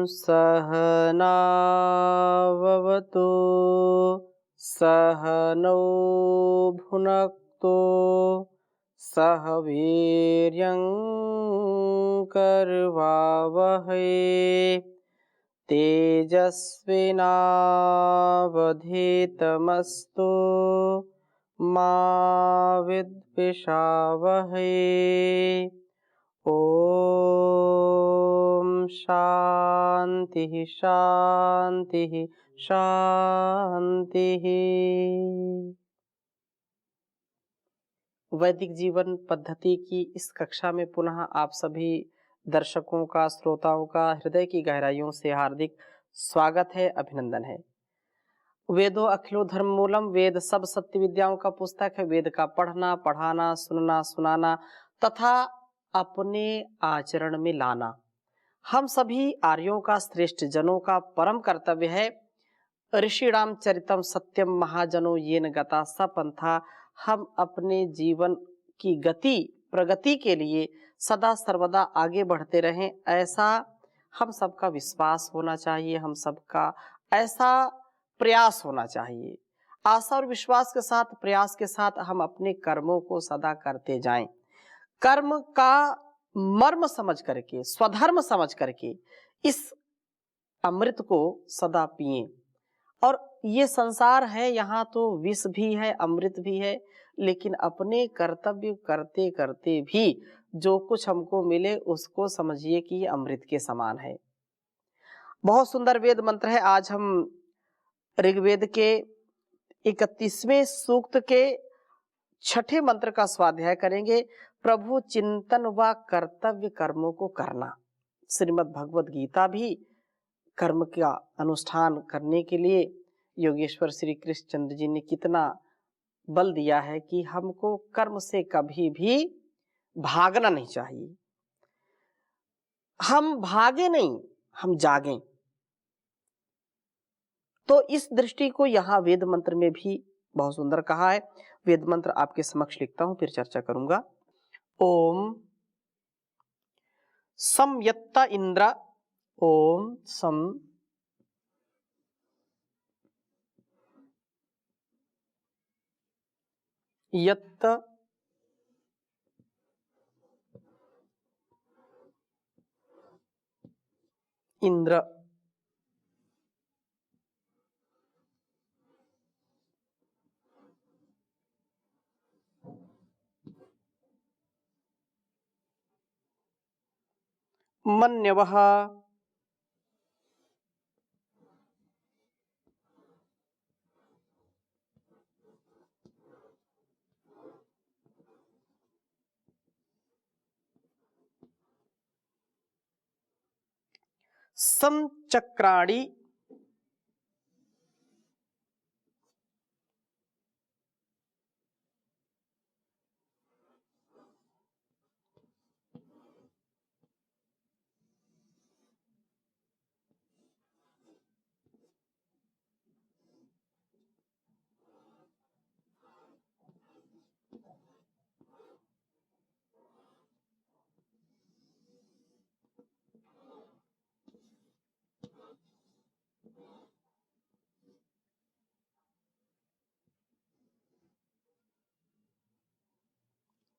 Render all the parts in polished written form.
सहनाववतु सहनौ भुनक्तु सह वीर्यं करवावहै तेजस्विनावधीतमस्तु मा विद्विषावहै। ओम शांति शांति शांति। वैदिक जीवन पद्धति की इस कक्षा में पुनः आप सभी दर्शकों का, श्रोताओं का हृदय की गहराइयों से हार्दिक स्वागत है, अभिनंदन है। वेदो अखिलो धर्म मूलम, वेद सब सत्य विद्याओं का पुस्तक है। वेद का पढ़ना, पढ़ाना, सुनना, सुनाना तथा अपने आचरण में लाना हम सभी आर्यों का, श्रेष्ठ जनों का परम कर्तव्य है। ऋषिणाम चरितम सत्यम महाजनो येन गता सपंथा। हम अपने जीवन की गति प्रगति के लिए सदा सर्वदा आगे बढ़ते रहें, ऐसा हम सबका विश्वास होना चाहिए, हम सबका ऐसा प्रयास होना चाहिए। आशा और विश्वास के साथ, प्रयास के साथ हम अपने कर्मों को सदा करते जाएं। कर्म का मर्म समझ करके, स्वधर्म समझ करके इस अमृत को सदा पिएं। और ये संसार है, यहाँ तो विष भी है, अमृत भी है, लेकिन अपने कर्तव्य करते करते भी जो कुछ हमको मिले उसको समझिए कि ये अमृत के समान है। बहुत सुंदर वेद मंत्र है। आज हम ऋग्वेद के 31वें सूक्त के 6ठे मंत्र का स्वाध्याय करेंगे। प्रभु चिंतन व कर्तव्य कर्मों को करना। श्रीमद् भगवद गीता भी कर्म का अनुष्ठान करने के लिए योगेश्वर श्री कृष्ण चंद्र जी ने कितना बल दिया है कि हमको कर्म से कभी भी भागना नहीं चाहिए। हम भागे नहीं, हम जागें। तो इस दृष्टि को यहाँ वेद मंत्र में भी बहुत सुंदर कहा है। वेद मंत्र आपके समक्ष लिखता हूं, फिर चर्चा करूंगा। ओम संयत्त इंद्र, ओम सम यत्त इंद्र मन्यवः समचक्राणि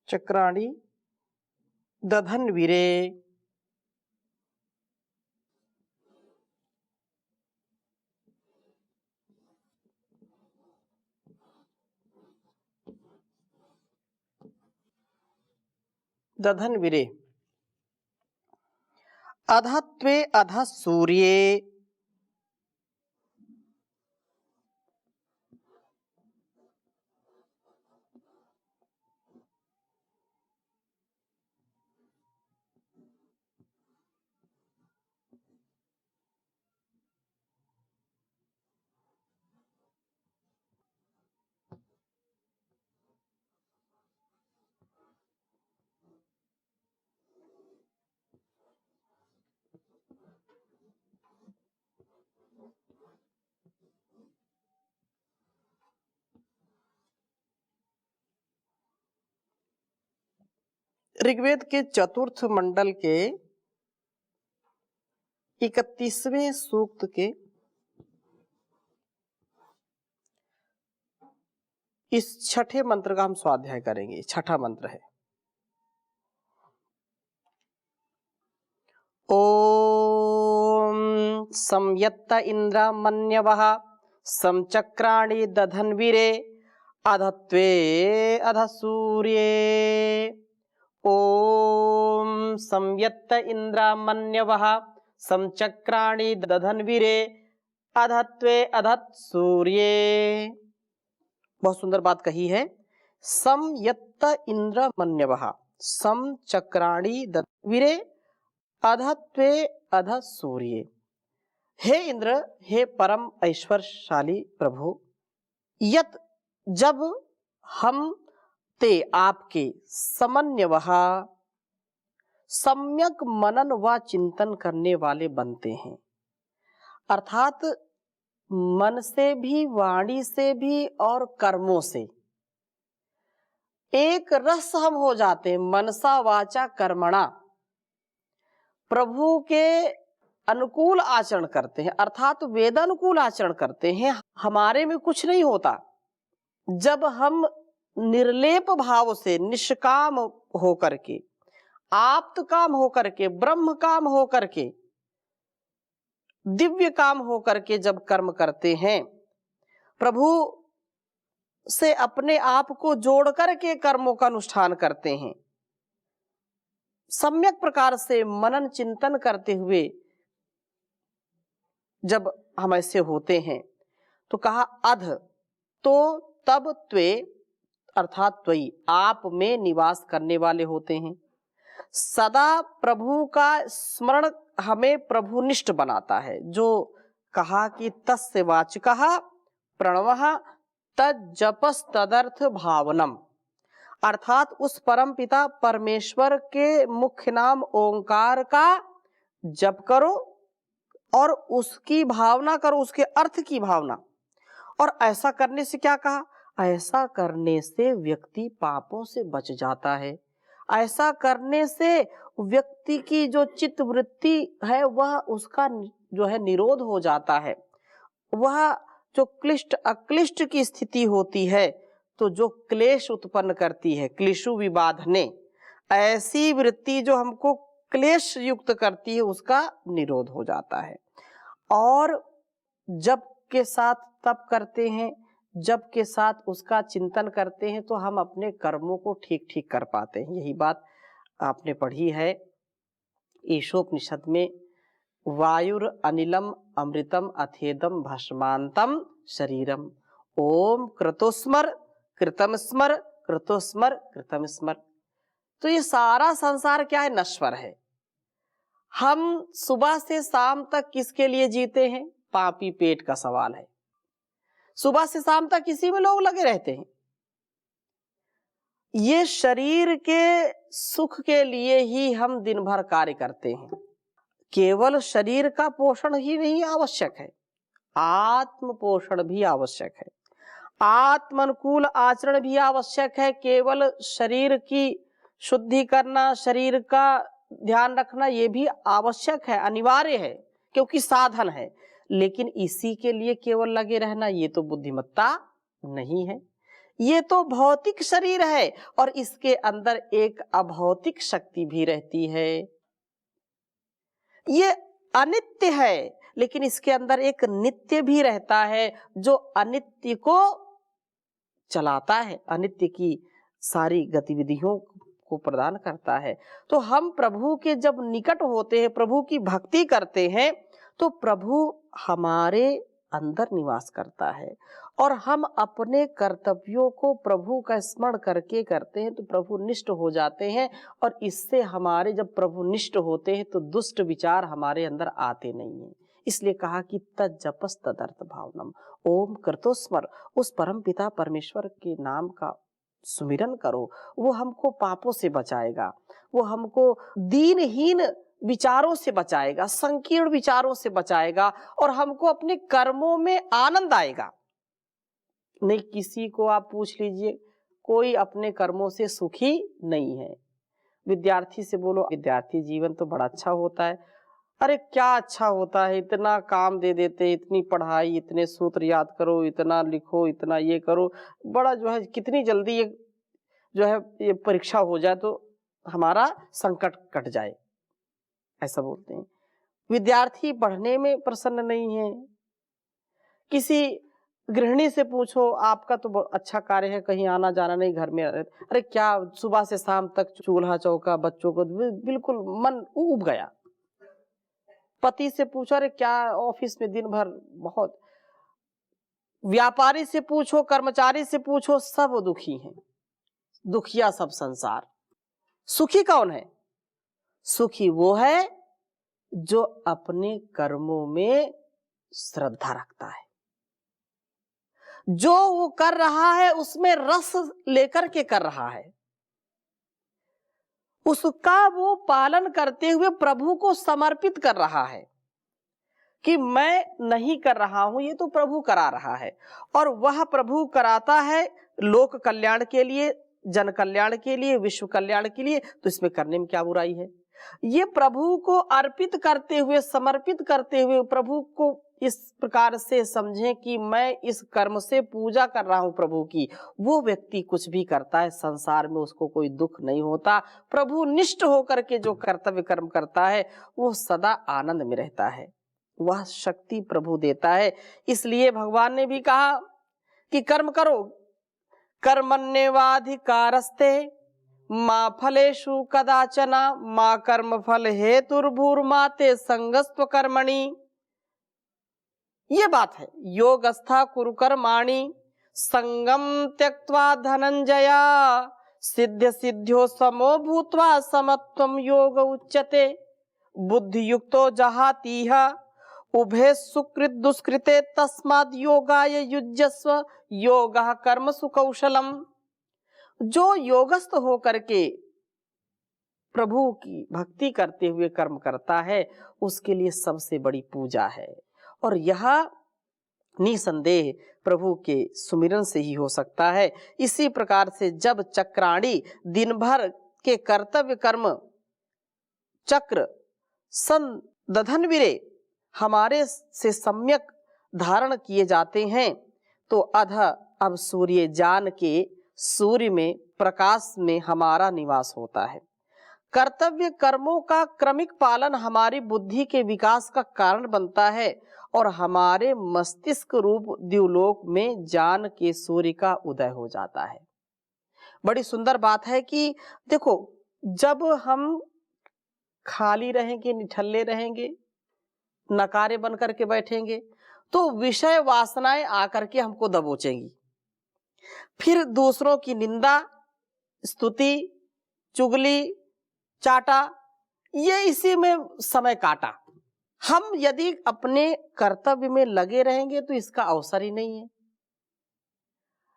चक्राणि दधन्विरे। दधन्विरे अधत्वे अधः सूर्ये ऋग्वेद के चतुर्थ मंडल के 31वें सूक्त के इस छठे मंत्र का हम स्वाध्याय करेंगे। छठा मंत्र है ओम संयत्त इंद्र मन्यवः समचक्राणि दधन्वीरे अधत्वे अध सूर्ये। ओम संयत्त इंद्र मन्यवः समचक्राणि दधन्वीरे अधत्वे अधत् सूर्ये। बहुत सुंदर बात कही है। संयत्त इंद्र मन्यवः समचक्राणि दधन्वीरे अधत्वे अध सूर्ये। हे इंद्र, हे परम ऐश्वर्यशाली प्रभु, यत जब हम ते आपके समन्वयः सम्यक मनन व चिंतन करने वाले बनते हैं, अर्थात मन से भी, वाणी से भी और कर्मों से एक रस हम हो जाते हैं। मनसा वाचा कर्मणा, प्रभु के अनुकूल आचरण करते हैं, अर्थात वेदानुकूल आचरण करते हैं। हमारे में कुछ नहीं होता जब हम निर्लेप भाव से, निष्काम होकर के, आप्त काम होकर के, ब्रह्म काम होकर के, दिव्य काम होकर के जब कर्म करते हैं, प्रभु से अपने आप को जोड़ करके कर्मों का अनुष्ठान करते हैं, सम्यक प्रकार से मनन चिंतन करते हुए जब हम ऐसे होते हैं, तो कहा अध, तो तब त्वे अर्थात त्वयि, आप में निवास करने वाले होते हैं। सदा प्रभु का स्मरण हमें प्रभुनिष्ठ बनाता है। जो कहा कि तस्य वाचकः प्रणवः तज्जपस् तदर्थ भावनम, अर्थात उस परम पिता परमेश्वर के मुख्य नाम ओंकार का जप करो और उसकी भावना करो, उसके अर्थ की भावना। और ऐसा करने से क्या कहा? ऐसा करने से व्यक्ति पापों से बच जाता है। ऐसा करने से व्यक्ति की जो चित्त वृत्ति है वह उसका जो है निरोध हो जाता है। वह जो क्लिष्ट अक्लिष्ट की स्थिति होती है, तो जो क्लेश उत्पन्न करती है, क्लेशु विबाधने, ऐसी वृत्ति जो हमको क्लेश युक्त करती है, उसका निरोध हो जाता है। और जप के साथ तप करते हैं, जप के साथ उसका चिंतन करते हैं, तो हम अपने कर्मों को ठीक ठीक कर पाते हैं। यही बात आपने पढ़ी है ईशोपनिषद में, वायुर अनिलम अमृतम अथेदम भस्मांतम शरीरम, ओम कृतोस्मर कृतम स्मर कृतोस्मर कृतम स्मर। तो ये सारा संसार क्या है? नश्वर है। हम सुबह से शाम तक किसके लिए जीते हैं? पापी पेट का सवाल है। सुबह से शाम तक इसी में लोग लगे रहते हैं। ये शरीर के सुख के लिए ही हम दिन भर कार्य करते हैं। केवल शरीर का पोषण ही नहीं आवश्यक है, आत्म पोषण भी आवश्यक है, आत्म अनुकूल आचरण भी आवश्यक है। केवल शरीर की शुद्धि करना, शरीर का ध्यान रखना, ये भी आवश्यक है, अनिवार्य है, क्योंकि साधन है। लेकिन इसी के लिए केवल लगे रहना, ये तो बुद्धिमत्ता नहीं है। ये तो भौतिक शरीर है और इसके अंदर एक अभौतिक शक्ति भी रहती है। ये अनित्य है, लेकिन इसके अंदर एक नित्य भी रहता है, जो अनित्य को चलाता है, अनित्य की सारी गतिविधियों को प्रदान करता है। तो हम प्रभु के जब निकट होते हैं, प्रभु की भक्ति करते हैं, तो प्रभु हमारे अंदर निवास करता है। और हम अपने कर्तव्यों को प्रभु का स्मरण करके करते हैं, तो प्रभु निष्ठ हो जाते हैं। और इससे हमारे जब प्रभु निष्ठ होते हैं, तो दुष्ट विचार हमारे अंदर आते नहीं हैं। इसलिए कहा कि तज्जपस् तदर्थ भावनम, ओम कृतोस्मर, उस परम पिता परमेश्वर के नाम का सुमिरन करो। वो हमको पापों से बचाएगा, वो हमको दीनहीन विचारों से बचाएगा, संकीर्ण विचारों से बचाएगा, और हमको अपने कर्मों में आनंद आएगा। नहीं, किसी को आप पूछ लीजिए, कोई अपने कर्मों से सुखी नहीं है। विद्यार्थी से बोलो, विद्यार्थी जीवन तो बड़ा अच्छा होता है, अरे क्या अच्छा होता है, इतना काम दे देते, इतनी पढ़ाई, इतने सूत्र याद करो, इतना लिखो, इतना ये करो, बड़ा जो है कितनी जल्दी ये जो है ये परीक्षा हो जाए तो हमारा संकट कट जाए, ऐसा बोलते हैं। विद्यार्थी पढ़ने में प्रसन्न नहीं है। किसी गृहिणी से पूछो, आपका तो बहुत अच्छा कार्य है, कहीं आना जाना नहीं, घर में अरे क्या सुबह से शाम तक चूल्हा चौका, बच्चों को बिल्कुल मन उब गया। पति से पूछो, अरे क्या ऑफिस में दिन भर बहुत। व्यापारी से पूछो, कर्मचारी से पूछो, सब दुखी हैं, दुखिया सब संसार। सुखी कौन है? सुखी वो है जो अपने कर्मों में श्रद्धा रखता है, जो वो कर रहा है उसमें रस लेकर के कर रहा है, उसका वो पालन करते हुए प्रभु को समर्पित कर रहा है कि मैं नहीं कर रहा हूं, ये तो प्रभु करा रहा है। और वह प्रभु कराता है लोक कल्याण के लिए, जन कल्याण के लिए, विश्व कल्याण के लिए, तो इसमें करने में क्या बुराई है? ये प्रभु को अर्पित करते हुए, समर्पित करते हुए प्रभु को इस प्रकार से समझें कि मैं इस कर्म से पूजा कर रहा हूं प्रभु की। वो व्यक्ति कुछ भी करता है संसार में उसको कोई दुख नहीं होता। प्रभु निष्ठ होकर के जो कर्तव्य कर्म करता है वो सदा आनंद में रहता है, वह शक्ति प्रभु देता है। इसलिए भगवान ने भी कहा कि कर्म करो, कर्मण्येवाधिकारस्ते मां फलेषु कदाचन मां कर्म फल हेतुर्भूर्माते संगस्त्व कर्मणि। ये बात है, योगस्था कुरु कर्माणि संगम त्यक्त्वा धनंजया सिद्ध सिद्ध्यो समो भूत्वा समत्वम योग उच्यते बुद्धि युक्तो जहातीह उभे सुकृत दुष्कृते तस्माद् योगाय युज्यस्व योगः कर्मसु कौशलम। जो योगस्थ होकर के प्रभु की भक्ति करते हुए कर्म करता है उसके लिए सबसे बड़ी पूजा है। और यह निसंदेह प्रभु के सुमिरन से ही हो सकता है। इसी प्रकार से जब चक्राणी दिन भर के कर्तव्य कर्म चक्र संदधनविरे हमारे से सम्यक धारण किए जाते हैं तो अब सूर्य जान के सूर्य में प्रकाश में हमारा निवास होता है। कर्तव्य कर्मों का क्रमिक पालन हमारी बुद्धि के विकास का कारण बनता है और हमारे मस्तिष्क रूप द्युलोक में जान के सूर्य का उदय हो जाता है। बड़ी सुंदर बात है कि देखो, जब हम खाली रहेंगे, निठल्ले रहेंगे, नकारे बन करके बैठेंगे तो विषय वासनाएं आकर के हमको दबोचेंगी। फिर दूसरों की निंदा, स्तुति, चुगली, चाटा, ये इसी में समय काटा। हम यदि अपने कर्तव्य में लगे रहेंगे तो इसका अवसर ही नहीं है,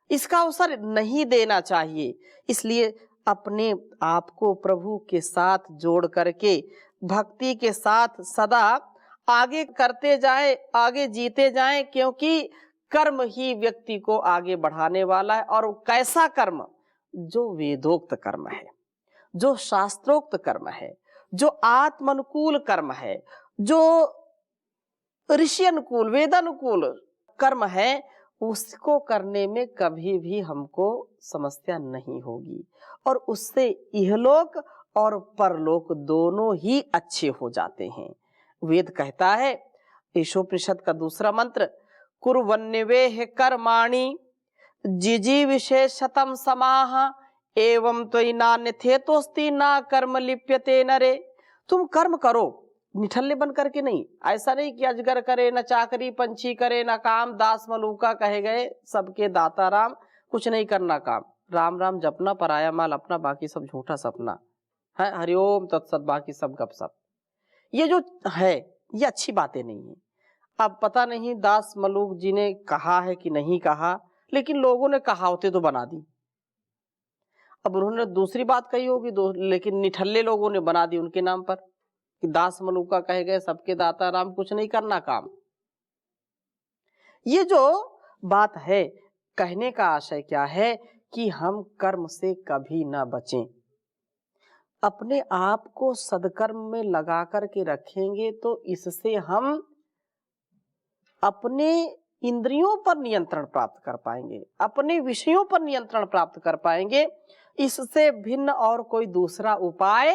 इसका अवसर नहीं देना चाहिए। इसलिए अपने आप को प्रभु के साथ जोड़ करके भक्ति के साथ सदा आगे करते जाएं, आगे जीते जाएं, क्योंकि कर्म ही व्यक्ति को आगे बढ़ाने वाला है। और कैसा कर्म? जो वेदोक्त कर्म है, जो शास्त्रोक्त कर्म है, जो आत्मानुकूल कर्म है, जो ऋषि अनुकूल वेदानुकूल कर्म है, उसको करने में कभी भी हमको समस्या नहीं होगी और उससे इहलोक और परलोक दोनों ही अच्छे हो जाते हैं। वेद कहता है, ईशोपनिषद का दूसरा मंत्र, कुर्वन्यवेह कर्माणि जिजी विशेषतम समाह एवं त्वयि नान्यथेतोस्ति ना कर्म लिप्यते नरे। तुम कर्म करो, निठल्ले बन करके नहीं। ऐसा नहीं कि अजगर करे न चाकरी, पंछी करे न काम, दास मलूका कहे गए सबके दाता राम। कुछ नहीं करना काम, राम राम जपना, पराया माल अपना, बाकी सब झूठा सपना है, हरिओम तत्सत, बाकी सब गपसप। ये जो है ये अच्छी बातें नहीं है। अब पता नहीं दास मलूक जी ने कहा है कि नहीं कहा, लेकिन लोगों ने कहावतें तो बना दी। अब उन्होंने दूसरी बात कही होगी लेकिन निठल्ले लोगों ने बना दी उनके नाम पर कि दास मलूका कहे गए सबके दाता राम, कुछ नहीं करना काम। ये जो बात है, कहने का आशय क्या है कि हम कर्म से कभी ना बचें। अपने आप को सदकर्म में लगा करके रखेंगे तो इससे हम अपने इंद्रियों पर नियंत्रण प्राप्त कर पाएंगे, अपने विषयों पर नियंत्रण प्राप्त कर पाएंगे। इससे भिन्न और कोई दूसरा उपाय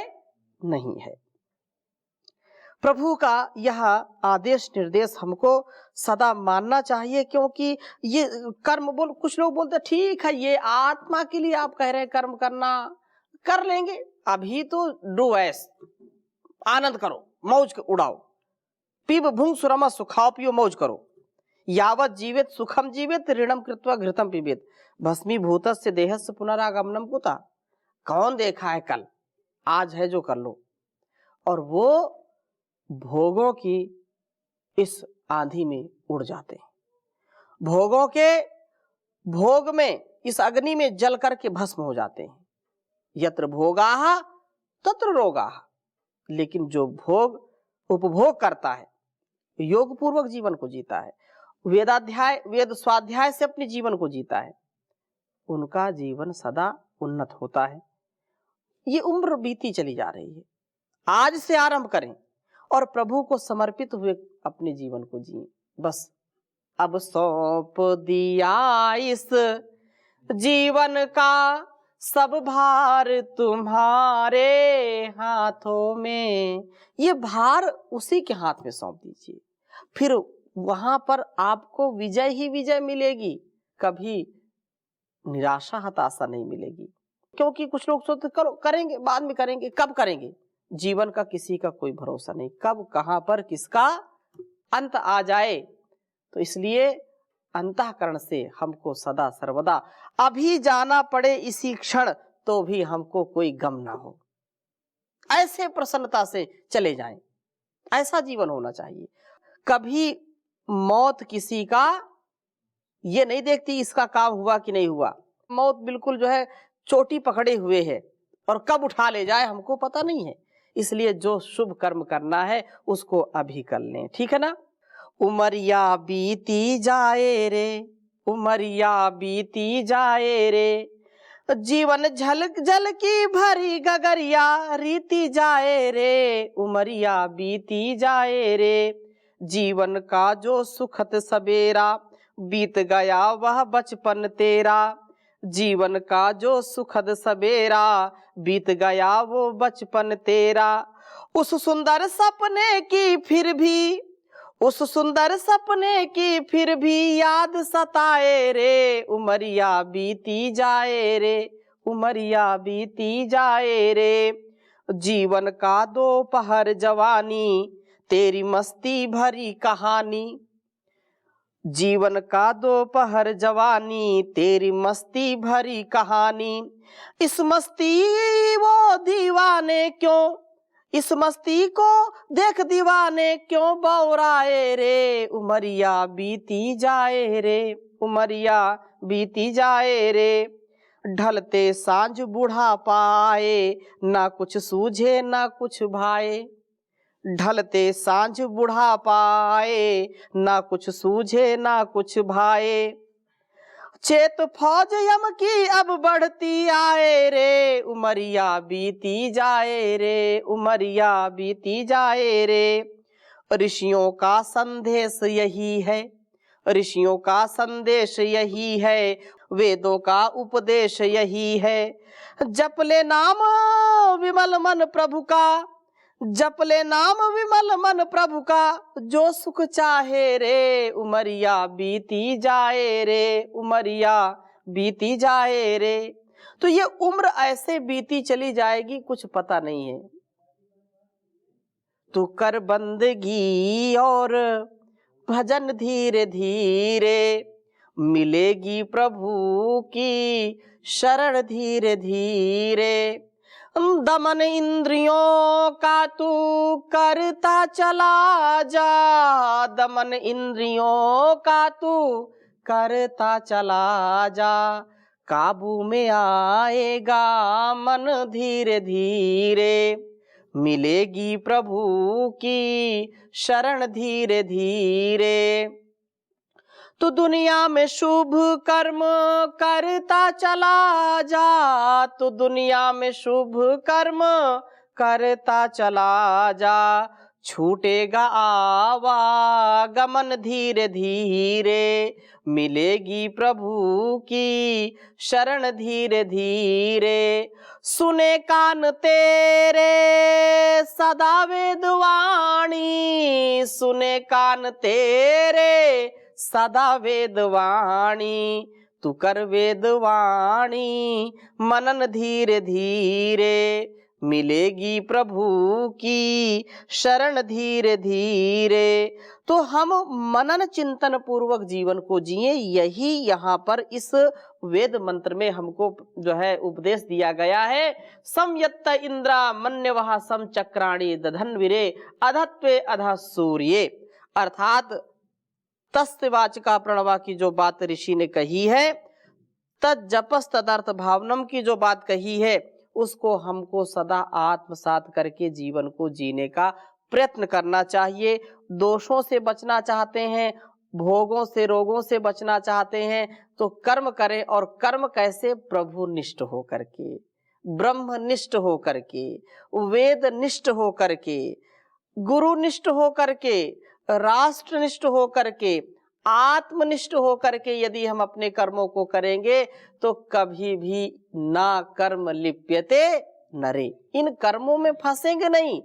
नहीं है। प्रभु का यह आदेश निर्देश हमको सदा मानना चाहिए, क्योंकि ये कर्म कुछ लोग बोलते हैं ठीक है ये आत्मा के लिए आप कह रहे हैं कर्म करना, कर लेंगे, अभी तो डू ऐश, आनंद करो, मौज उड़ाओ, पीब भुंग सुरमा सुखाओ पियो मौज करो, यावत जीवित सुखम जीवित ऋणम कृत्वा घृतम पिबेत भस्मीभूतस्य देहस्य पुनरागमनम कुता। कौन देखा है कल, आज है जो कर लो। और वो भोगों की इस आंधी में उड़ जाते हैं, भोगों के भोग में इस अग्नि में जल करके भस्म हो जाते हैं। यत्र भोगाः तत्र रोगाः। लेकिन जो भोग उपभोग करता है, योग पूर्वक जीवन को जीता है, वेद स्वाध्याय से अपने जीवन को जीता है, उनका जीवन सदा उन्नत होता है। ये उम्र बीती चली जा रही है, आज से आरंभ करें और प्रभु को समर्पित हुए अपने जीवन को जिए। बस अब सौंप दिया इस जीवन का सब भार तुम्हारे हाथों में। ये भार उसी के हाथ में सौंप दीजिए, फिर वहां पर आपको विजय ही विजय मिलेगी, कभी निराशा हताशा नहीं मिलेगी। क्योंकि कुछ लोग सोचते करो करेंगे, बाद में करेंगे, कब करेंगे। जीवन का किसी का कोई भरोसा नहीं, कब कहां पर किसका अंत आ जाए। तो इसलिए अंतःकरण से हमको सदा सर्वदा अभी जाना पड़े इसी क्षण तो भी हमको कोई गम ना हो, ऐसे प्रसन्नता से चले जाएं, ऐसा जीवन होना चाहिए। कभी मौत किसी का ये नहीं देखती इसका काम हुआ कि नहीं हुआ। मौत बिल्कुल जो है चोटी पकड़े हुए है और कब उठा ले जाए हमको पता नहीं है। इसलिए जो शुभ कर्म करना है उसको अभी कर लें, ठीक है ना। उमरिया बीती जाए रे, उमरिया बीती जाए रे, जीवन झलक जल की भरी गगरिया रीति जाए रे, उमरिया बीती जाए रे, जीवन का जो सुखद सवेरा बीत गया वह बचपन तेरा, जीवन का जो सुखद सवेरा बीत गया वो बचपन तेरा, उस सुंदर सपने की फिर भी, उस सुंदर सपने की फिर भी याद सताए रे, उमरिया बीती जाए रे, उमरिया बीती जाए रे, जीवन का दोपहर जवानी तेरी मस्ती भरी कहानी, जीवन का दोपहर जवानी तेरी मस्ती भरी कहानी, इस मस्ती वो दीवाने क्यों, इस मस्ती को देख दीवाने क्यों बौराए रे, उमरिया बीती जाए रे, उमरिया बीती जाए रे, ढलते सांझ बूढ़ा पाए ना कुछ सूझे ना कुछ भाए, ढलते सांझ बूढ़ा पाए ना कुछ सूझे ना कुछ भाए, चेत फौज यम की अब बढ़ती आए रे, उमरिया बीती जाए रे, उमरिया बीती जाए रे, ऋषियों का संदेश यही है, ऋषियों का संदेश यही है, वेदों का उपदेश यही है, जप ले नाम विमल मन प्रभु का, जप ले नाम विमल मन प्रभु का, जो सुख चाहे रे, उमरिया बीती जाए रे, उमरिया बीती जाए रे। तो ये उम्र ऐसे बीती चली जाएगी कुछ पता नहीं है। तू कर बंदगी और भजन धीरे धीरे, मिलेगी प्रभु की शरण धीरे धीरे, दमन इंद्रियों का तू करता चला जा, दमन इंद्रियों का तू करता चला जा, काबू में आएगा मन धीरे धीरे, मिलेगी प्रभु की शरण धीरे धीरे। तू दुनिया में शुभ कर्म करता चला जा, तू दुनिया में शुभ कर्म करता चला जा, छूटेगा आवागमन धीरे धीरे, मिलेगी प्रभु की शरण धीरे धीरे। सुने कान तेरे सदा वेदवाणी, सुने कान तेरे सदा वेदवाणी, तू कर वेदवाणी मनन धीरे धीरे, मिलेगी प्रभु की शरण धीरे धीरे। तो हम मनन चिंतन पूर्वक जीवन को जिए, यही यहाँ पर इस वेद मंत्र में हमको जो है उपदेश दिया गया है। संयत्त इंद्रा मन्यवः सम चक्राणि दधन्विरे अधत्वे अधः सूर्ये, अर्थात तस्वाचका प्रणवा की जो बात ऋषि ने कही है, तज्जपस तदर्थ भावनम की जो बात कही है, उसको हमको सदा आत्मसात करके जीवन को जीने का प्रयत्न करना चाहिए। दोषों से बचना चाहते हैं, भोगों से रोगों से बचना चाहते हैं, तो कर्म करें। और कर्म कैसे? प्रभु निष्ठ हो करके, ब्रह्म निष्ठ हो करके, वेद निष्ठ हो करके, गुरु निष्ठ हो करके, राष्ट्र निष्ठ हो करके, आत्मनिष्ठ हो करके यदि हम अपने कर्मों को करेंगे तो कभी भी ना कर्म लिप्यते नरे, इन कर्मों में फंसेंगे नहीं।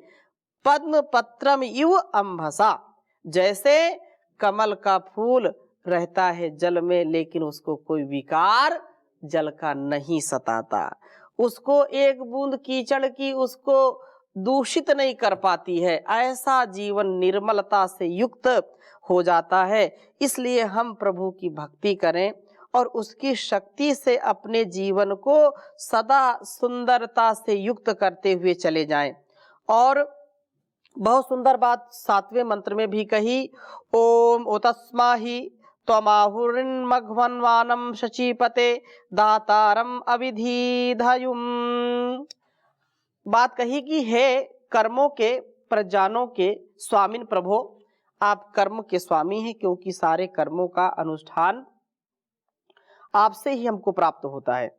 पद्म पत्रम इव अंभसा, जैसे कमल का फूल रहता है जल में, लेकिन उसको कोई विकार जल का नहीं सताता, उसको एक बूंद कीचड़ की उसको दूषित नहीं कर पाती है, ऐसा जीवन निर्मलता से युक्त हो जाता है। इसलिए हम प्रभु की भक्ति करें और उसकी शक्ति से अपने जीवन को सदा सुंदरता से युक्त करते हुए चले जाएं। और बहुत सुंदर बात 7वें मंत्र में भी कही, ओम ओतस्माहि त्वमाहुर्मघवन्वानम शचीपते दातारम अविधिधयुम। बात कही कि हे कर्मों के प्रजानों के स्वामिन प्रभो, आप कर्म के स्वामी हैं, क्योंकि सारे कर्मों का अनुष्ठान आपसे ही हमको प्राप्त होता है।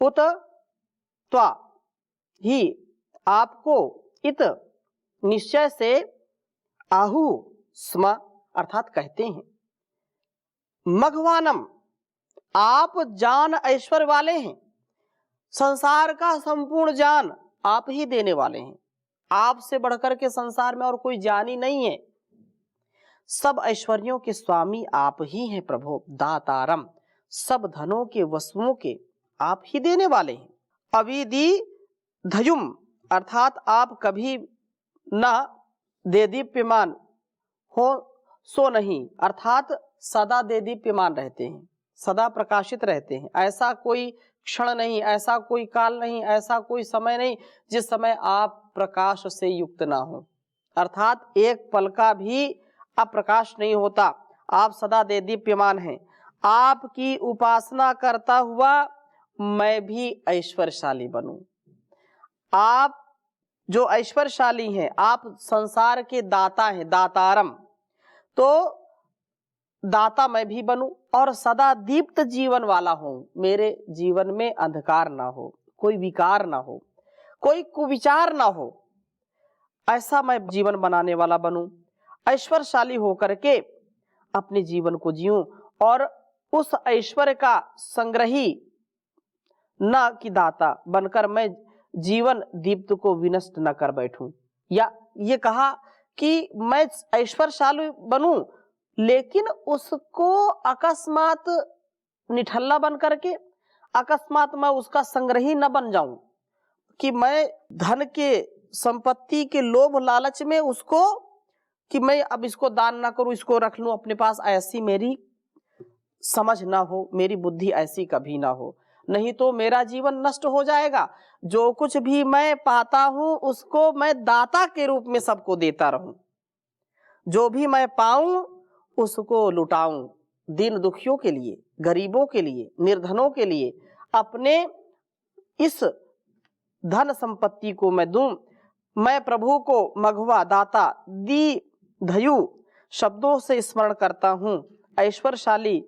उत त्वा ही, आपको, इत निश्चय से, आहु स्म अर्थात कहते हैं, मघवानम आप जान ऐश्वर्य वाले हैं, संसार का संपूर्ण ज्ञान आप ही देने वाले हैं, आपसे बढ़कर के संसार में और कोई ज्ञानी नहीं है, सब ऐश्वर्यों के स्वामी आप ही हैं प्रभु। दातारम, सब धनों के वस्तुओं के आप ही देने वाले हैं। अविधि धयुम अर्थात आप कभी न देदीप्यमान हो सो नहीं, अर्थात सदा देदीप्यमान रहते हैं, सदा प्रकाशित रहते हैं। ऐसा कोई क्षण नहीं, ऐसा कोई काल नहीं, ऐसा कोई समय नहीं जिस समय आप प्रकाश से युक्त ना हो, अर्थात एक पल का भी अप्रकाश नहीं होता, आप सदा देदीप्यमान हैं। आपकी उपासना करता हुआ मैं भी ऐश्वर्यशाली बनूं। आप जो ऐश्वर्यशाली हैं, आप संसार के दाता हैं, दातारम, तो दाता मैं भी बनूं और सदा दीप्त जीवन वाला हूं, मेरे जीवन में अंधकार ना हो, कोई विकार ना हो, कोई कुविचार ना हो, ऐसा मैं जीवन बनाने वाला बनूं। ऐश्वर्यशाली होकर के अपने जीवन को जीऊं और उस ऐश्वर्य का संग्रही न कि दाता बनकर मैं जीवन दीप्त को विनष्ट न कर बैठूं। या ये कहा कि मैं ऐश्वर्यशाली बनूं, लेकिन उसको अकस्मात निठल्ला बन करके अकस्मात मैं उसका संग्रही न बन जाऊं, कि मैं धन के संपत्ति के लोभ लालच में उसको, कि मैं अब इसको दान ना करूं, इसको रख लूं अपने पास, ऐसी मेरी समझ ना हो, मेरी बुद्धि ऐसी कभी ना हो, नहीं तो मेरा जीवन नष्ट हो जाएगा। जो कुछ भी मैं पाता हूं उसको मैं दाता के रूप में सबको देता रहूं, जो भी मैं पाऊं उसको लुटाऊं, दीन दुखियों के लिए, गरीबों के लिए, निर्धनों के लिए अपने इस धन संपत्ति को मैं दूं। मैं प्रभु को मघवा दाता दी धयु शब्दों से स्मरण करता हूं, ऐश्वर्यशाली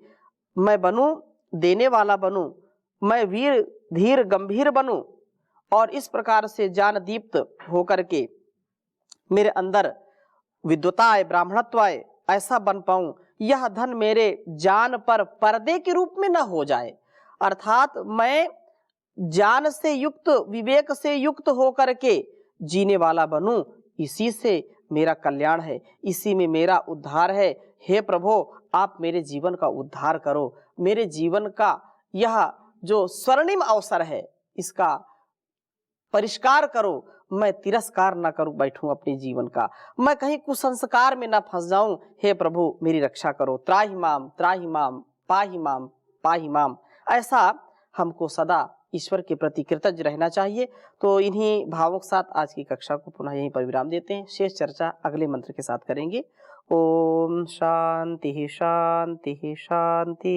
मैं बनूं, देने वाला बनूं, मैं वीर धीर गंभीर बनूं और इस प्रकार से ज्ञान दीप्त होकर के मेरे अंदर विद्वता आए, ब्राह्मणत्व आए, ऐसा बन पाऊं। यह धन मेरे जान पर पर्दे के रूप में न हो जाए, अर्थात मैं ज्ञान से युक्त, विवेक से युक्त होकर के जीने वाला बनूं। इसी से मेरा कल्याण है, इसी में मेरा उद्धार है। हे प्रभु, आप मेरे जीवन का उद्धार करो, मेरे जीवन का यह जो स्वर्णिम अवसर है इसका परिष्कार करो। मैं तिरस्कार ना करूं बैठूं अपने जीवन का, मैं कहीं कुसंस्कार में ना फंस जाऊं। हे प्रभु, मेरी रक्षा करो। त्राहि माम, पाहि माम, पाहि माम। ऐसा हमको सदा ईश्वर के प्रति कृतज्ञ रहना चाहिए। तो इन्हीं भावों के साथ आज की कक्षा को पुनः यहीं पर विराम देते हैं। शेष चर्चा अगले मंत्र के साथ करेंगे। ओम शांति शांति शांति।